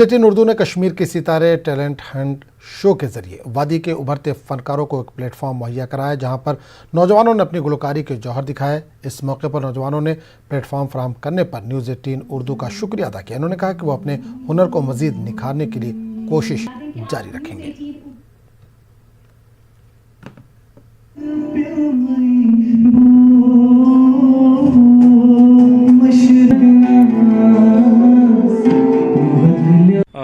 News18 Urdu ने कश्मीर के सितारे टैलेंट हंट शो के जरिए वादी के उभरते फनकारों को एक प्लेटफॉर्म मुहैया कराया, जहां पर नौजवानों ने अपनी गुलकारी के जौहर दिखाए। इस मौके पर नौजवानों ने प्लेटफॉर्म फराहम करने पर न्यूज़18 उर्दू का शुक्रिया अदा किया। उन्होंने कहा कि वो अपने हुनर को मजीद निखारने के लिए कोशिश जारी रखेंगे।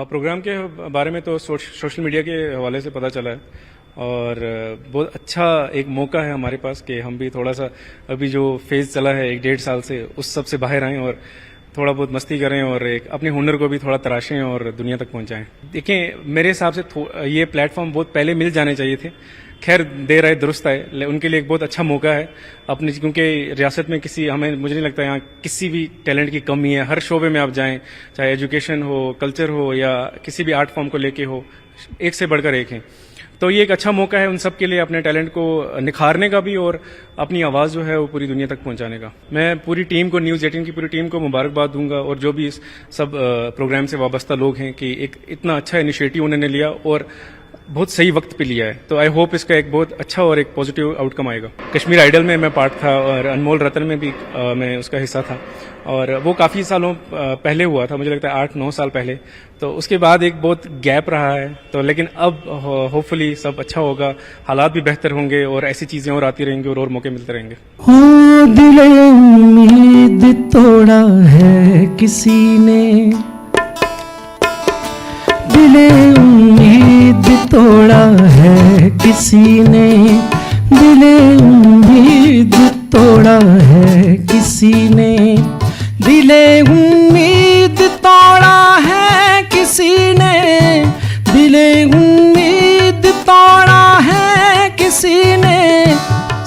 प्रोग्राम के बारे में तो सोशल मीडिया के हवाले से पता चला है और बहुत अच्छा एक मौका है हमारे पास कि हम भी थोड़ा सा अभी जो फेज़ चला है 1-1.5 साल से उस सब से बाहर आएँ और थोड़ा बहुत मस्ती करें और एक अपने हुनर को भी थोड़ा तराशें और दुनिया तक पहुंचाएं। देखें, मेरे हिसाब से ये प्लेटफॉर्म बहुत पहले मिल जाने चाहिए थे। खैर देर आए दुरुस्त आए, उनके लिए एक बहुत अच्छा मौका है अपने, क्योंकि रियासत में मुझे नहीं लगता यहाँ किसी भी टैलेंट की कमी है। हर शोबे में आप जाएं, चाहे एजुकेशन हो, कल्चर हो या किसी भी आर्ट फॉर्म को लेके हो, एक से बढ़कर एक है। तो ये एक अच्छा मौका है उन सब के लिए अपने टैलेंट को निखारने का भी और अपनी आवाज़ जो है वो पूरी दुनिया तक पहुंचाने का। मैं पूरी टीम को, न्यूज़18 की पूरी टीम को मुबारकबाद दूंगा और जो भी इस सब प्रोग्राम से वाबस्ता लोग हैं कि एक इतना अच्छा इनिशिएटिव उन्होंने लिया और बहुत सही वक्त पे लिया है। तो आई होप इसका एक बहुत अच्छा और एक पॉजिटिव आउटकम आएगा। कश्मीर आइडल में मैं पार्ट था और अनमोल रतन में भी मैं उसका हिस्सा था और वो काफ़ी सालों पहले हुआ था, मुझे लगता है 8-9 साल पहले। तो उसके बाद एक बहुत गैप रहा है, तो लेकिन अब होपफुली सब अच्छा होगा, हालात भी बेहतर होंगे और ऐसी चीज़ें और आती रहेंगी और मौके मिलते रहेंगे। हो दिले उम्मीद तोड़ा है किसी ने, दिले उम्मीद तोड़ा है किसी ने, दिले उम्मीद तोड़ा है किसी ने, दिले उम्मीद तोड़ा है किसी ने, दिले उम्मीद तोड़ा है किसी ने,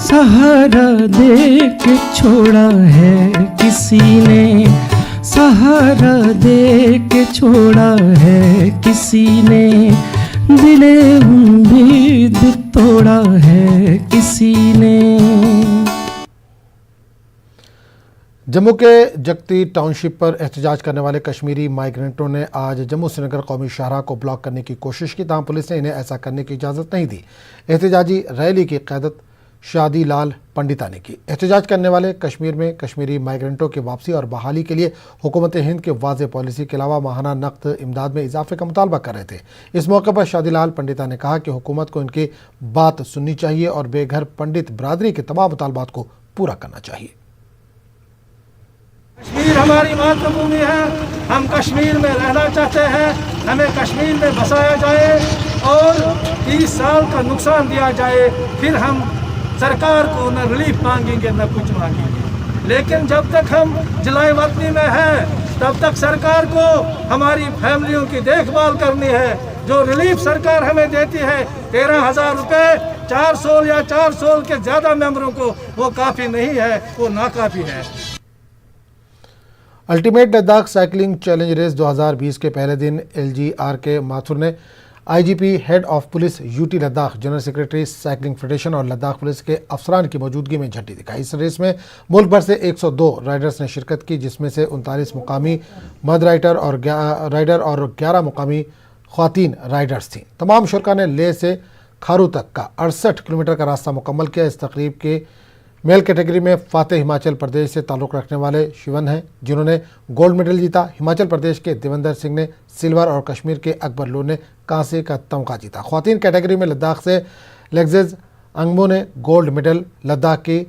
सहारा दे के छोड़ा है किसी ने, सहारा दे के छोड़ा है किसी ने, दिले उम्मीद तोड़ा है किसी ने। जम्मू के जगती टाउनशिप पर एहतजाज करने वाले कश्मीरी माइग्रेंटों ने आज जम्मू श्रीनगर कौमी शाहराह को ब्लॉक करने की कोशिश की, ताहम पुलिस ने इन्हें ऐसा करने की इजाज़त नहीं दी। एहतजाजी रैली की क़यादत शादी लाल पंडिता ने की। एहतजाज करने वाले कश्मीर में कश्मीरी माइग्रेंटों की वापसी और बहाली के लिए हुकूमत हिंद के वाज़ेह पॉलिसी के अलावा माहाना नक़द इमदाद में इजाफे का मुतालबा कर रहे थे। इस मौके पर शादी लाल पंडिता ने कहा कि हुकूमत को इनकी बात सुननी चाहिए और बेघर पंडित बरादरी के तमाम मुतालबात को पूरा करना चाहिए। कश्मीर हमारी मातृभूमि है, हम कश्मीर में रहना चाहते हैं, हमें कश्मीर में बसाया जाए और 30 साल का नुकसान दिया जाए, फिर हम सरकार को न रिलीफ मांगेंगे न कुछ मांगेंगे। लेकिन जब तक हम जिलाए वतनी में हैं तब तक सरकार को हमारी फैमिलियों की देखभाल करनी है। जो रिलीफ सरकार हमें देती है 13,000 रुपये 400 या 400 के ज़्यादा मेंबरों को, वो काफ़ी नहीं है, वो नाकाफ़ी है। Ultimate Ladakh cycling challenge race 2020 के पहले दिन LGR के माथुर ने IGP head of police UT Ladakh, general secretary cycling federation और लद्दाख पुलिस के अफसरान की मौजूदगी में झंडी दिखाई। इस रेस में मुल्क भर से 102 राइडर्स ने शिरकत की, जिसमें से 39 मुकामी मर्द राइडर और 11 मुकामी ख्वातीन राइडर्स थीं। तमाम शुरका ने लेह से खारू तक का 68 किलोमीटर का रास्ता मुकम्मल किया। इस तकरीब के मेल कैटेगरी में फातेह हिमाचल प्रदेश से ताल्लुक़ रखने वाले शिवन हैं, जिन्होंने गोल्ड मेडल जीता। हिमाचल प्रदेश के देवेंद्र सिंह ने सिल्वर और कश्मीर के अकबर लूर ने कांसे का तमगा जीता। ख्वातीन कैटेगरी में लद्दाख से लेग्जेज अंगमो ने गोल्ड मेडल, लद्दाख की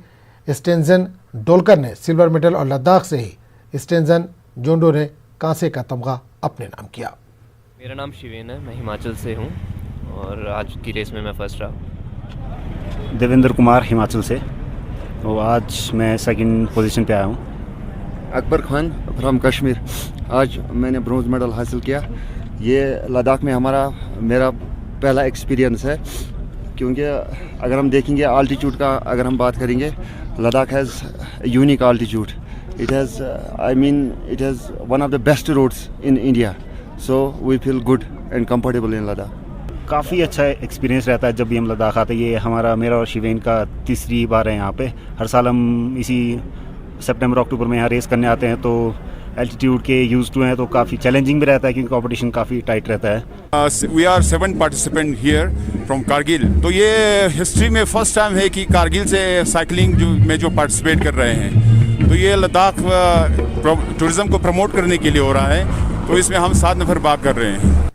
स्टेंजन डोलकर ने सिल्वर मेडल और लद्दाख से ही स्टेंजन जोंडो ने कांसे का तमगा अपने नाम किया। मेरा नाम शिवेन है, मैं हिमाचल से हूँ और आज की रेस में मैं फर्स्ट रहा। देवेंद्र कुमार हिमाचल से, तो आज मैं सेकंड पोजीशन पे आया हूँ। अकबर खान फ्रॉम कश्मीर, आज मैंने ब्रॉन्ज मेडल हासिल किया। ये लद्दाख में मेरा पहला एक्सपीरियंस है, क्योंकि अगर हम देखेंगे आल्टीट्यूड का, अगर हम बात करेंगे, Ladakh has unique altitude. It has one of the best roads in India, so we feel good and comfortable in Ladakh. काफ़ी अच्छा एक्सपीरियंस रहता है जब भी हम लद्दाख आते हैं। ये मेरा और शिवेन का तीसरी बार है यहाँ पे। हर साल हम इसी सितंबर अक्टूबर में यहाँ रेस करने आते हैं, तो एल्टीट्यूड के यूज टू हैं, तो काफ़ी चैलेंजिंग भी रहता है क्योंकि कंपटीशन काफ़ी टाइट रहता है। We are 7 participant here from Kargil. तो ये हिस्ट्री में फर्स्ट टाइम है कि कारगिल से साइकिलिंग में जो पार्टिसिपेट कर रहे हैं, तो ये लद्दाख टूरिज़्म को प्रमोट करने के लिए हो रहा है। तो इसमें हम 7 नफर भाग कर रहे हैं।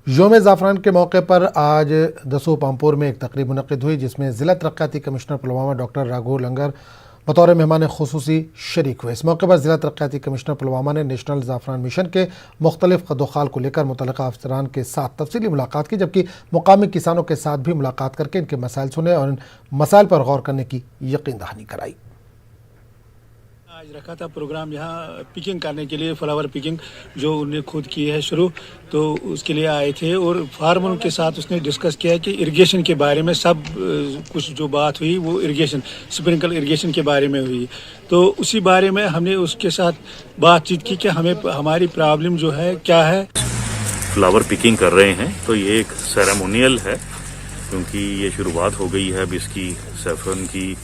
योम ज़ाफ़रान के मौके पर आज दसू पामपुर में एक तकरीब मुनक़िद हुई जिसमें ज़िला तरक्याती कमिश्नर पुलवामा डॉक्टर राघव लंगर बतौर मेहमान खुसूसी शरीक हुए। इस मौके पर ज़िला तरक्याती कमिश्नर पुलवामा ने नेशनल ज़ाफ़रान मिशन के मुख्तलिफ कदोखाल को लेकर मुतल्लिक़ा अफसरान के साथ तफसीली मुलाकात की, जबकि मुकामी किसानों के साथ भी मुलाकात करके इनके मसाइल सुने और इन मसाइल पर गौर करने की यकीन दहानी कराई। आज रखा था प्रोग्राम यहाँ पिकिंग करने के लिए, फ्लावर पिकिंग जो उन्होंने खुद की है शुरू, तो उसके लिए आए थे और फार्मरों के साथ उसने डिस्कस किया कि इरिगेशन के बारे में सब कुछ जो बात हुई वो इरिगेशन, स्प्रिंकल इरिगेशन के बारे में हुई। तो उसी बारे में हमने उसके साथ बातचीत की कि हमें हमारी प्रॉब्लम जो है क्या है। फ्लावर पिकिंग कर रहे हैं तो ये एक सेरेमोनियल है क्योंकि ये शुरुआत हो गई है अब इसकी सैफरन की,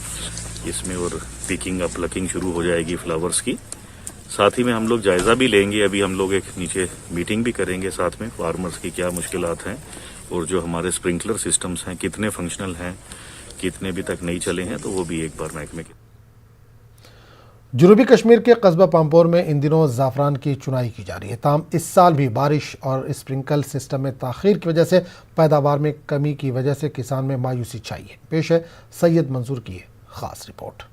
इसमें और पिकिंग अप प्लकिंग शुरू हो जाएगी फ्लावर्स की। साथ ही में हम लोग जायज़ा भी लेंगे, अभी हम लोग एक नीचे मीटिंग भी करेंगे साथ में, फार्मर्स की क्या मुश्किलात हैं और जो हमारे स्प्रिंकलर सिस्टम्स हैं कितने फंक्शनल हैं, कितने अभी तक नहीं चले हैं, तो वो भी एक बार महकमे के। जनूबी कश्मीर के कस्बा पामपोर में इन दिनों ज़ाफ़रान की चुनाई की जा रही है। ताहम इस साल भी बारिश और स्प्रिंकल सिस्टम में ताख़ीर की वजह से पैदावार में कमी की वजह से किसान में मायूसी छाई है। पेश है सैयद मंसूर की खास रिपोर्ट।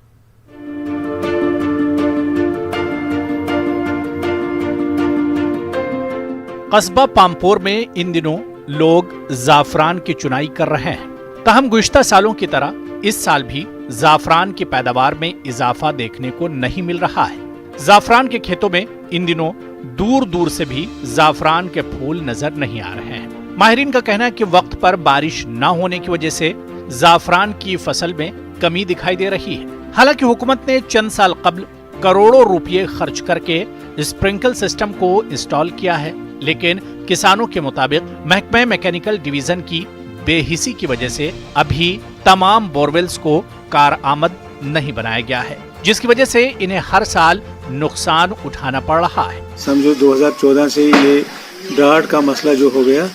कस्बा पामपोर में इन दिनों लोग ज़ाफ़रान की चुनाई कर रहे हैं। ताहम गुज़िश्ता सालों की तरह इस साल भी ज़ाफ़रान की पैदावार में इजाफा देखने को नहीं मिल रहा है। ज़ाफ़रान के खेतों में इन दिनों दूर दूर से भी ज़ाफ़रान के फूल नजर नहीं आ रहे हैं। माहिरीन का कहना है कि वक्त पर बारिश न होने की वजह से ज़ाफ़रान की फसल में कमी दिखाई दे रही है। हालांकि हुकूमत ने चंद साल कबल करोड़ों रुपये खर्च करके स्प्रिंकल सिस्टम को इंस्टॉल किया है, लेकिन किसानों के मुताबिक महकमा मैकेनिकल डिवीजन की बेहिसी की वजह से अभी तमाम बोरवेल्स को कारआमद नहीं बनाया गया है, जिसकी वजह से इन्हें हर साल नुकसान उठाना पड़ रहा है। समझो 2014 से ये ड्राट का मसला जो हो गया,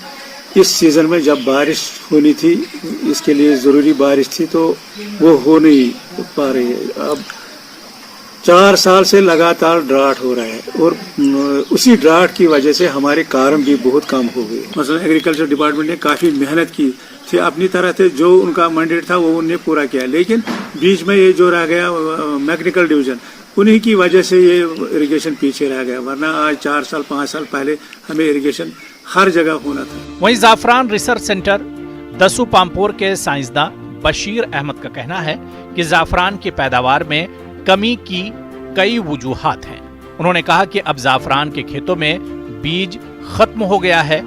इस सीजन में जब बारिश होनी थी, इसके लिए ज़रूरी बारिश थी, तो वो हो नहीं पा रही है। अब 4 साल से लगातार ड्राट हो रहा है और उसी ड्राट की वजह से हमारे काम भी बहुत कम हो गए। मसलन एग्रीकल्चर डिपार्टमेंट ने काफ़ी मेहनत की थी, अपनी तरह से जो उनका मैंडेट था वो उन्हें पूरा किया, लेकिन बीच में ये जो रह गया मैकेनिकल डिवीजन, उन्हीं की वजह से ये इरिगेशन पीछे रह गया। वरना आज 4 साल 5 साल पहले हमें इरिगेशन हर जगह होना था। वहीं ज़ाफ़रान रिसर्च सेंटर दसू पामपोर के साइंसदान बशीर अहमद का कहना है कि ज़ाफ़रान की पैदावार में कमी की कई वजूहात हैं। उन्होंने कहा कि अब ज़ाफ़रान के खेतों में बीज खत्म हो गया है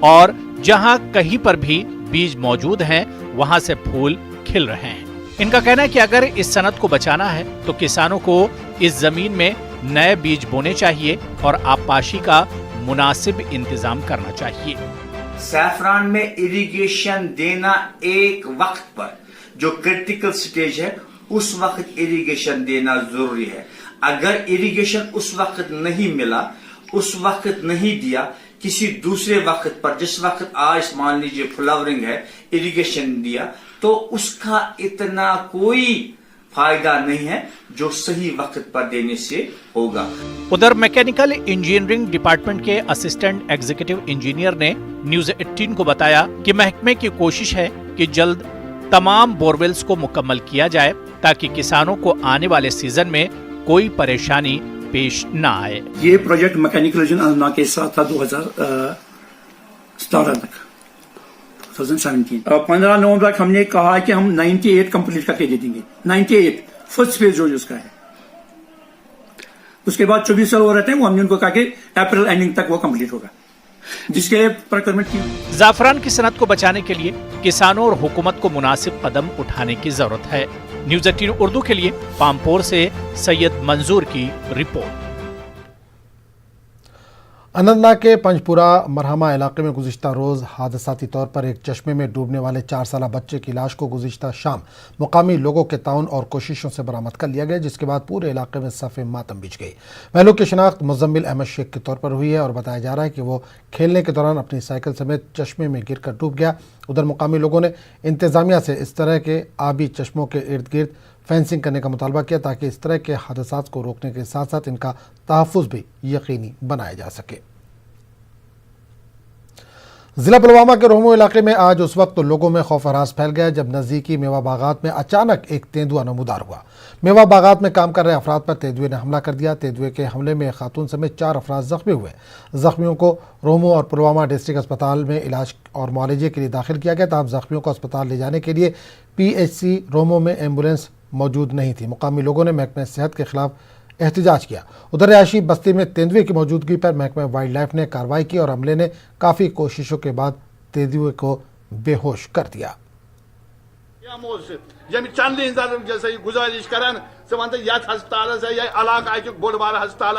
और जहां कहीं पर भी बीज मौजूद हैं वहां से फूल खिल रहे हैं। इनका कहना है कि अगर इस सनत को बचाना है तो किसानों को इस जमीन में नए बीज बोने चाहिए और आबपाशी का मुनासिब इंतजाम करना चाहिए। ज़ाफ़रान में इरिगेशन देना एक वक्त पर जो क्रिटिकल स्टेज है उस वक्त इरिगेशन देना जरूरी है। अगर इरिगेशन उस वक्त नहीं मिला, उस वक्त नहीं दिया, किसी दूसरे वक्त पर, जिस वक्त आज मान लीजिए फ्लावरिंग है, इरिगेशन दिया, तो उसका इतना कोई फायदा नहीं है जो सही वक्त पर देने से होगा। उधर मैकेनिकल इंजीनियरिंग डिपार्टमेंट के असिस्टेंट एग्जीक्यूटिव इंजीनियर ने न्यूज़ 18 को बताया कि महकमे की कोशिश है कि जल्द तमाम बोरवेल्स को मुकम्मल किया जाए ताकि किसानों को आने वाले सीजन में कोई परेशानी पेश न आए। ये प्रोजेक्ट मैकेनिकल इंजीनियर के साथ था 2017 तक, 2017 15 नवंबर तक हमने कहा कि हम 98 कंप्लीट करके दे देंगे। 98 फर्स्ट फेज जो उसका है, उसके बाद 24 साल हो रहते हैं, वो हमने उनको कहा कि अप्रैल एंडिंग तक वो कंप्लीट होगा, जिसके लिए प्रोक्योरमेंट की। ज़ाफ़रान की सनत को बचाने के लिए किसानों और हुकूमत को मुनासिब कदम उठाने की जरूरत है। न्यूज़ 18 उर्दू के लिए पामपोर से सैयद मंसूर की रिपोर्ट। اننتناگ کے پنجپورہ مرہمہ علاقے میں گزشتہ روز حادثاتی طور پر ایک چشمے میں ڈوبنے والے 4 سالہ بچے کی لاش کو گزشتہ شام مقامی لوگوں کے تعاون اور کوششوں سے برآمد کر لیا گیا، جس کے بعد پورے علاقے میں صف ماتم بچھ گئی۔ مہلوک کی شناخت مزمل احمد شیخ کے طور پر ہوئی ہے اور بتایا جا رہا ہے کہ وہ کھیلنے کے دوران اپنی سائیکل سمیت چشمے میں گر کر ڈوب گیا۔ ادھر مقامی لوگوں نے انتظامیہ سے اس طرح کے آبی چشموں کے ارد گرد فینسنگ کرنے کا مطالبہ کیا تاکہ اس طرح کے حادثات کو روکنے کے ساتھ ساتھ ان کا تحفظ بھی یقینی بنایا جا سکے۔ ضلع پلوامہ کے روہمو علاقے میں آج اس وقت لوگوں میں خوف و ہراس پھیل گیا جب نزدیکی میوہ باغات میں اچانک ایک تیندوا نمودار ہوا۔ میوہ باغات میں کام کر رہے افراد پر تیندوے نے حملہ کر دیا۔ تیندوے کے حملے میں ایک خاتون سمیت 4 افراد زخمی ہوئے۔ زخمیوں کو روہمو اور پلوامہ ڈسٹرکٹ اسپتال میں علاج اور معالجے کے لیے داخل کیا گیا، تاہم زخمیوں کو اسپتال لے جانے کے لیے PHC روہمو میں ایمبولینس موجود نہیں تھی۔ مقامی لوگوں نے محکمہ صحت کے خلاف احتجاج کیا۔ ادھر رہائشی بستی میں تیندوے کی موجودگی پر محکمہ وائلڈ لائف نے کارروائی کی اور عملے نے کافی کوششوں کے بعد تیندوے کو بے ہوش کر دیا۔ چندی جیسے گزارش کران ثہ ون یت ہسپتال یا علاقہ اک بوڑ بار ہسپتال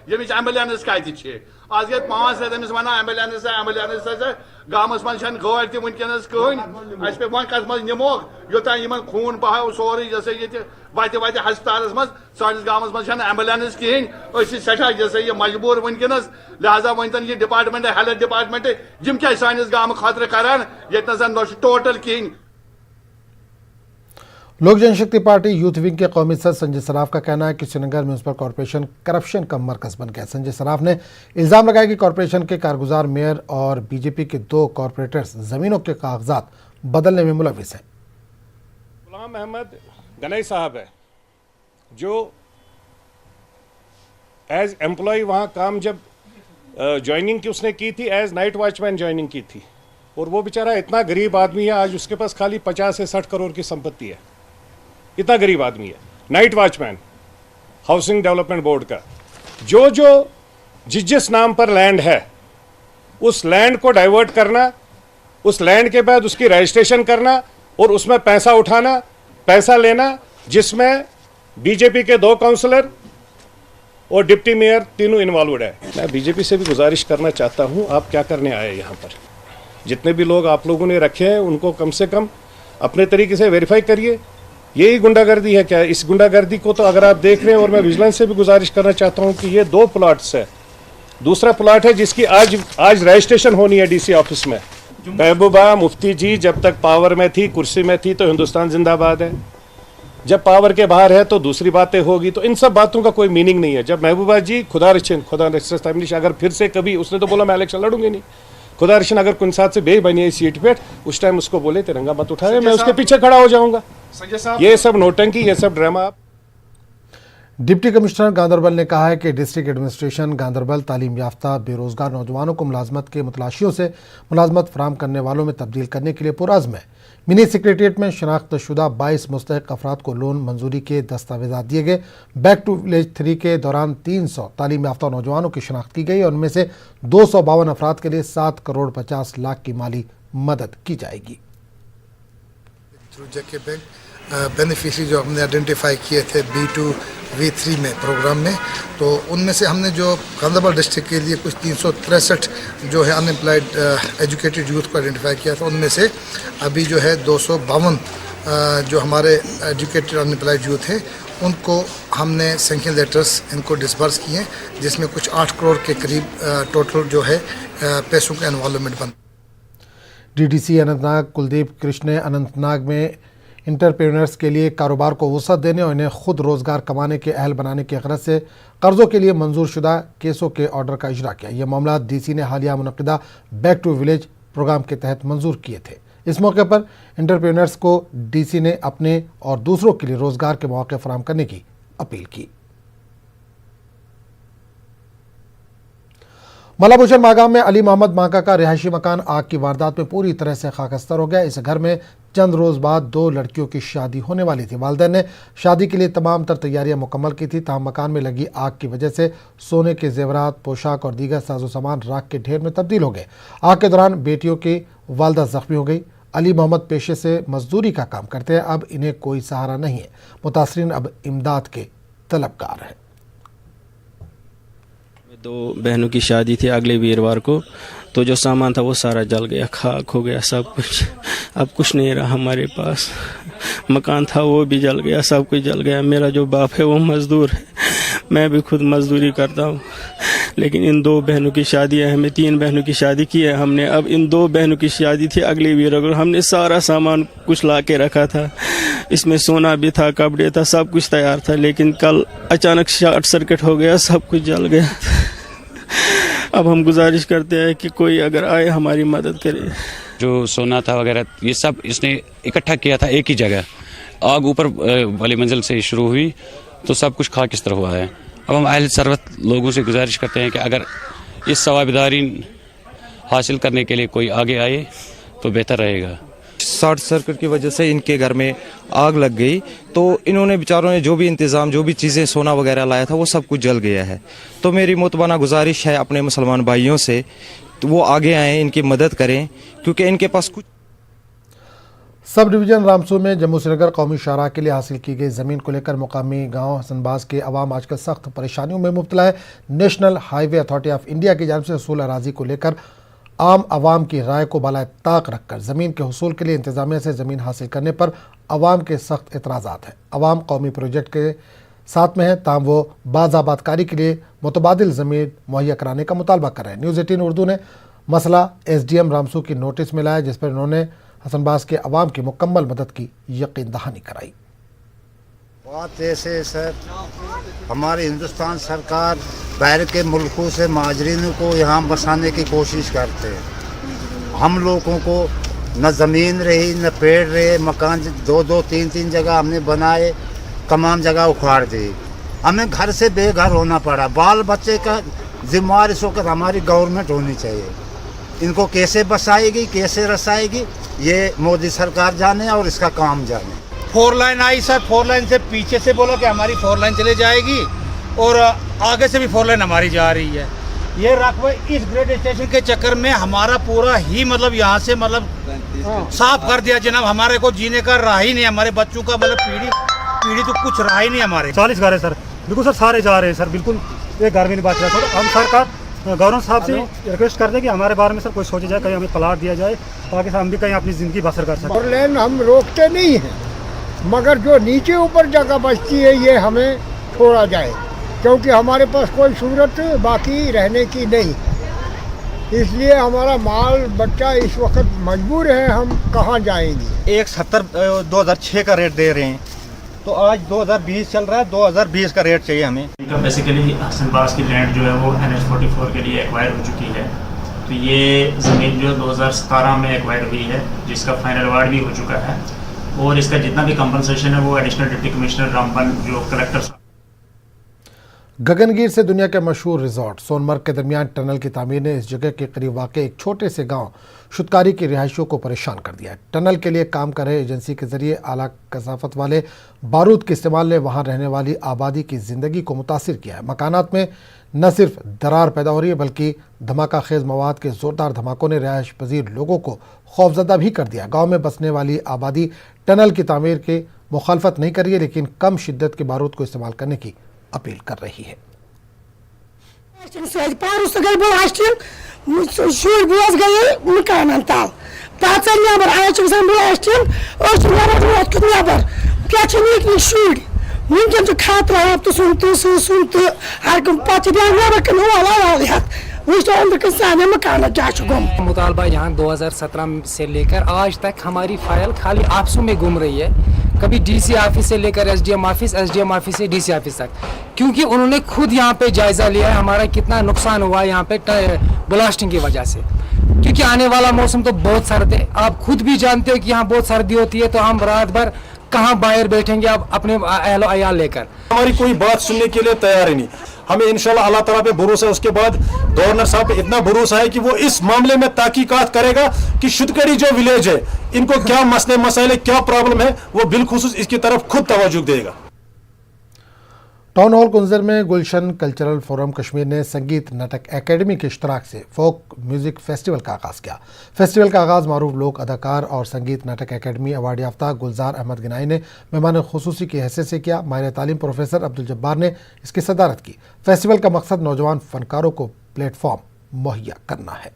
یمچ ایمبولینس کتہ آج گئی 5 رٮ۪تھ أمس ونان ایمبولینس ایمبولینس گامس من گٲڑۍ تہِ ونکیٚنس کٕہٕنۍ اَسہِ پے وۄنۍ کتھ منٛز نِموکھ یوٚتانۍ یِمن خوٗن بہاو سورُے جیسے ییٚتہِ وتہِ ہسپتالس منٛز سٲنِس گامس منٛز چھنہٕ ایمبولینس کِہیٖنۍ أسۍ چھِ سٮ۪ٹھاہ جیسے یہِ مجبوٗر ونکیٚنس لہذا ؤنۍتن یہِ ڈپارٹمنٹ ہیلتھ ڈپارٹمنٹ یِم کیٛاہ سٲنِس گامہٕ خٲطرٕ کران ییٚتہِ نَس نہ چھُ ٹوٹل کِہیٖنۍ۔ لوک جن شکتی پارٹی یوتھ ونگ کے قومی صدر سنجے سراف کا کہنا ہے کہ سری نگر میونسپل کارپوریشن کرپشن کا مرکز بن گیا۔ سنجے سراف نے الزام لگایا کہ کارپوریشن کے کارگزار میئر اور BJP کے 2 کارپوریٹرز زمینوں کے کاغذات بدلنے میں ملوث ہیں۔ غلام احمد گنئی صاحب ہے جو ایز امپلائی وہاں کام جب جوائننگ کی اس نے کی تھی ایز نائٹ واچ مین جوائننگ کی تھی، اور وہ بیچارہ اتنا غریب آدمی ہے، آج اس کے پاس خالی 50 سے 60 کروڑ کی سمپتی ہے، اتنا غریب آدمی ہے۔ نائٹ واچ مین ہاؤسنگ ڈیولپمنٹ بورڈ کا جو جس نام پر لینڈ ہے اس لینڈ کو ڈائیورٹ کرنا، اس لینڈ کے بعد اس کی رجسٹریشن کرنا اور اس میں پیسہ اٹھانا، پیسہ لینا، جس میں BJP کے 2 کاؤنسلر اور ڈپٹی میئر تینوں انوالوڈ ہے۔ میں BJP سے بھی گزارش کرنا چاہتا ہوں، آپ کیا کرنے آئے یہاں پر؟ جتنے بھی لوگ آپ لوگوں نے رکھے ہیں ان کو کم سے کم اپنے طریقے سے ویریفائی کریے۔ یہی گنڈا گردی ہے کیا؟ اس گنڈا گردی کو تو اگر آپ دیکھ رہے ہیں، اور میں ویجیلنس سے بھی گزارش کرنا چاہتا ہوں کہ یہ 2 پلاٹس ہے، دوسرا پلاٹ ہے جس کی آج رجسٹریشن ہونی ہے DC آفس میں۔ محبوبہ مفتی جی جب تک پاور میں تھی، کرسی میں تھی، تو ہندوستان زندہ باد ہے، جب پاور کے باہر ہے تو دوسری باتیں ہوگی، تو ان سب باتوں کا کوئی میننگ نہیں ہے۔ جب محبوبہ جی خدا رچن اگر پھر سے کبھی اس نے تو بولا میں الیکشن لڑوں گی نہیں، خدا رشن اگر کن ساتھ سے بے بنی سیٹ پہ اس ٹائم اس کو بولے ترنگا مت اٹھائے، میں اس کے پیچھے کھڑا ہو جاؤں گا۔ یہ سب نوٹنکی، یہ سب ڈرامہ۔ ڈپٹی کمشنر گاندربل نے کہا ہے کہ ڈسٹرکٹ ایڈمنسٹریشن گاندربل تعلیم یافتہ بے روزگار نوجوانوں کو ملازمت کے متلاشیوں سے ملازمت فراہم کرنے والوں میں تبدیل کرنے کے لیے پرعزم ہے۔ منی سیکریٹریٹ میں شناخت شدہ 22 مستحق افراد کو لون منظوری کے دستاویزات دیے گئے۔ بیک ٹو ولیج 3 کے دوران 300 تعلیم یافتہ نوجوانوں کی شناخت کی گئی اور ان میں سے 252 افراد کے لیے 7 کروڑ 50 لاکھ کی مالی مدد کی جائے گی۔ بینیفیشری جو ہم نے آئیڈینٹیفائی کیے تھے B2V3 میں پروگرام میں، تو ان میں سے ہم نے جو گاندربل ڈسٹرکٹ کے لیے کچھ 363 جو ہے ان امپلائڈ ایجوکیٹڈ یوتھ کو آئیڈینٹیفائی کیا تھا۔ ان میں سے ابھی جو ہے 252 جو ہمارے ایجوکیٹڈ ان امپلائڈ یوتھ ہیں ان کو ہم نے سینکشن لیٹرز ان کو ڈسبرس کیے ہیں، جس میں کچھ 8 کروڑ کے قریب ٹوٹل جو ہے پیسوں کا انوالومنٹ بن۔ DDC اننت ناگ کلدیپ کرشن نے اننت ناگ میں انٹرپرینرز کے لیے کاروبار کو وسعت دینے اور انہیں خود روزگار کمانے کے اہل بنانے کی غرض سے قرضوں کے لیے منظور شدہ کیسوں کے آرڈر کا اجرا کیا۔ یہ معاملات DC نے حالیہ منعقدہ بیک ٹو ولیج پروگرام کے تحت منظور کیے تھے۔ اس موقع پر انٹرپرینرز کو DC نے اپنے اور دوسروں کے لیے روزگار کے مواقع فراہم کرنے کی اپیل کی۔ ملا بھوشن ماگام میں علی محمد مانکا کا رہائشی مکان آگ کی واردات میں پوری طرح سے خاکستر ہو گیا۔ اس گھر میں چند روز بعد 2 لڑکیوں کی شادی ہونے والی تھی۔ والدین نے شادی کے لیے تمام تر تیاریاں مکمل کی تھی، تاہم مکان میں لگی آگ کی وجہ سے سونے کے زیورات، پوشاک اور دیگر ساز و سامان راکھ کے ڈھیر میں تبدیل ہو گئے۔ آگ کے دوران بیٹیوں کی والدہ زخمی ہو گئی۔ علی محمد پیشے سے مزدوری کا کام کرتے ہیں، اب انہیں کوئی سہارا نہیں ہے۔ متاثرین اب امداد کے طلبگار ہیں۔ 2 बहनों की शादी थी अगले वीरवार को, तो जो सामान था वो सारा जल गया, खाक हो गया सब कुछ। अब कुछ नहीं रहा हमारे पास, मकान था वो भी जल गया, सब कुछ जल गया। मेरा जो बाप है वो मज़दूर है, मैं भी खुद मज़दूरी करता हूँ, लेकिन इन 2 बहनों की शादी है, हमें 3 बहनों की शादी की है हमने। अब इन 2 बहनों की शादी थी अगले वीरवार, हमने सारा सामान कुछ ला के रखा था, इसमें सोना भी था, कपड़े था, सब कुछ तैयार था, लेकिन कल अचानक शॉर्ट सर्किट हो गया, सब कुछ जल गया। अब हम गुजारिश करते हैं कि कोई अगर आए हमारी मदद करे। जो सोना था वगैरह ये सब इसने इकट्ठा किया था एक ही जगह, आग ऊपर वाली मंजिल से शुरू हुई तो सब कुछ खाक इस तरह हुआ है। अब हम अहल सरवत लोगों से गुजारिश करते हैं कि अगर इस सवाबदारी हासिल करने के लिए कोई आगे आए तो बेहतर रहेगा। शॉर्ट सर्किट की वजह से इनके घर में आग लग गई, तो इन्होंने बेचारों ने जो भी इंतज़ाम, जो भी चीज़ें सोना वगैरह लाया था वो सब कुछ जल गया है। तो मेरी मुतबाना गुजारिश है अपने मुसलमान भाइयों से, तो वो आगे आएँ, इनकी मदद करें, क्योंकि इनके पास कुछ। सब डिवीज़न रामसू में जम्मू श्रीनगर कौमी शाहराह के लिए हासिल की गई ज़मीन को लेकर मुकामी गांव हसनबाज के अवाम आजकल सख्त परेशानियों में मुब्तला है। National highway authority of India की जानिब से हसूल अराजी को लेकर आम आवाम की राय को बालाए ताक रखकर ज़मीन के हसूल के लिए इंतज़ामिया से ज़मीन हासिल करने पर आवाम के सख्त एतराज़ात हैं। आवाम कौमी प्रोजेक्ट के साथ में है, ताहम वो बाज़ाबातकारी के लिए मुतबादिल ज़मीन मुहैया कराने का मुतालबा कर रहे हैं। न्यूज़ 18 उर्दू ने मसला SDM रामसू की नोटिस में लाया, जिस पर उन्होंने हसनबाज के अवाम की मुकम्मल मदद की यकीन दहानी कराई। बात ऐसे सर, हमारे हिंदुस्तान सरकार बाहर के मुल्कों से महाजरीनों को यहाँ बसाने की कोशिश करते हैं। हम लोगों को न ज़मीन रही, न पेड़ रहे, मकान 2-2, 3-3 जगह हमने बनाए, तमाम जगह उखाड़ दी, हमें घर से बेघर होना पड़ा। बाल बच्चे का जिम्मेवार इस वक्त हमारी गवर्नमेंट होनी चाहिए। इनको कैसे बसाएगी, कैसे रसाएगी, ये मोदी सरकार जाने और इसका काम जाने। 4 लाइन आई सर, 4 लाइन से पीछे से बोला कि हमारी 4 लाइन चले जाएगी और आगे से भी 4 लाइन हमारी जा रही है। ये रकबा इस ग्रेड स्टेशन के चक्कर में हमारा पूरा ही मतलब यहाँ से मतलब साफ कर दिया जनाब। हमारे को जीने का राह ही नहीं, हमारे बच्चों का मतलब पीढ़ी तो कुछ राह ही नहीं हमारे। 40 घर है सर, बिल्कुल सर, सारे जा रहे हैं सर, बिल्कुल एक घर भी नहीं बच रहा सर। हम सरकार गवर्नर साहब से रिक्वेस्ट करते हैं कि हमारे बारे में सर कोई सोचा जाए, कहीं हमें प्लाट दिया जाए ताकि हम भी कहीं अपनी ज़िंदगी बसर कर सकें। 4 लाइन हम रोकते नहीं हैं, मगर जो नीचे ऊपर जगह बचती है ये हमें छोड़ा जाए, क्योंकि हमारे पास कोई सूरत बाकी रहने की नहीं। इसलिए हमारा माल बच्चा इस वक्त मजबूर है, हम कहाँ जाएंगे। 170 2006 का रेट दे रहे हैं, तो आज 2020 चल रहा है, 2020 का रेट चाहिए हमें। बेसिकली हसनबाज की लैंड जो है वो NH-44 के लिए एक्वायर हो चुकी है, तो ये ज़मीन जो 2017 में एक्वायर हुई है, जिसका फाइनल अवार्ड भी हो चुका है, और इसका जितना भी कंपनसेशन है वो एडिशनल डिप्टी कमिश्नर रामबन जो कलेक्टर। गगनगीर से दुनिया के मशहूर रिजॉर्ट सोनमर्ग के दरमियान टनल की तामीर ने इस जगह के करीब वाक़ एक छोटे से गांव शुतकारी की रिहायशियों को परेशान कर दिया है। टनल के लिए काम कर रहे एजेंसी के जरिए आला कसाफत वाले बारूद के इस्तेमाल ने वहां रहने वाली आबादी की ज़िंदगी को मुतासिर किया है। मकानात में न सिर्फ दरार पैदा हो रही है, बल्कि धमाका खेज मवाद के ज़ोरदार धमाकों ने रिहायश पजीर लोगों को खौफजदा भी कर दिया। गाँव में बसने वाली आबादी टनल की तामीर की मुखालफत नहीं कर रही है, लेकिन कम शिद्दत के बारूद को इस्तेमाल करने की अपील कर रही है। मुतालबा यहाँ 2017 से लेकर आज तक हमारी फाइल खाली आपसों में घूम रही है, कभी DC ऑफिस से लेकर SDM ऑफिस से DC ऑफिस तक, क्योंकि उन्होंने खुद यहाँ पे जायजा लिया है हमारा कितना नुकसान हुआ है यहाँ पे ब्लास्टिंग की वजह से। क्योंकि आने वाला मौसम तो बहुत सर्द है, आप खुद भी जानते हो कि यहाँ बहुत सर्दी होती है, तो हम रात भर कहाँ बाहर बैठेंगे आप अपने अहलो अयाल लेकर। हमारी कोई बात सुनने के लिए तैयार ही नहीं। हमें इंशाल्लाह अल्लाह ताला पे भरोसा है, उसके बाद गवर्नर साहब पे इतना भरोसा है कि वो इस मामले में तहकीकात करेगा कि शुतकड़ी जो विलेज है इनको क्या मसले मसाइल क्या प्रॉब्लम है, वो बिलखुसूस इसकी तरफ खुद तवज्जो देगा। टाउन हॉल कुंजर में गुलशन कल्चरल फोरम कश्मीर ने संगीत नाटक एकेडमी के इश्तराक से फोक म्यूजिक फेस्टिवल का आगाज़ किया। फेस्टिवल का आगाज़ मारूफ लोक अदाकार और संगीत नाटक एकेडमी अवार्ड याफ्ता गुलजार अहमद गिनाई ने मेहमान खुसूसी की हैसियत से किया। माहिर तालीम प्रोफेसर अब्दुल जब्बार ने इसकी सदारत की। फेस्टिवल का मकसद नौजवान फनकारों को प्लेटफॉर्म मुहैया करना है।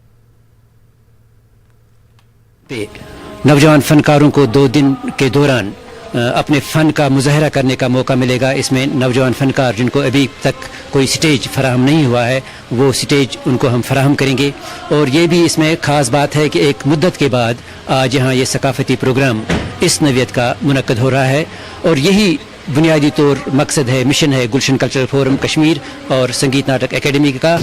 नौजवान फनकारों को 2 दिन के दौरान अपने फ़न का मुजाहरा करने का मौका मिलेगा। इसमें नौजवान फ़नकार जिनको अभी तक कोई स्टेज फराहम नहीं हुआ है वो स्टेज उनको हम फराहम करेंगे। और ये भी इसमें ख़ास बात है कि एक मुद्दत के बाद आज यहाँ ये सकाफ़ती प्रोग्राम इस नौइयत का मुनक्कद हो रहा है और यही बुनियादी तौर मकसद है, मिशन है गुलशन कल्चरल फोरम कश्मीर और संगीत नाटक एकेडमी का।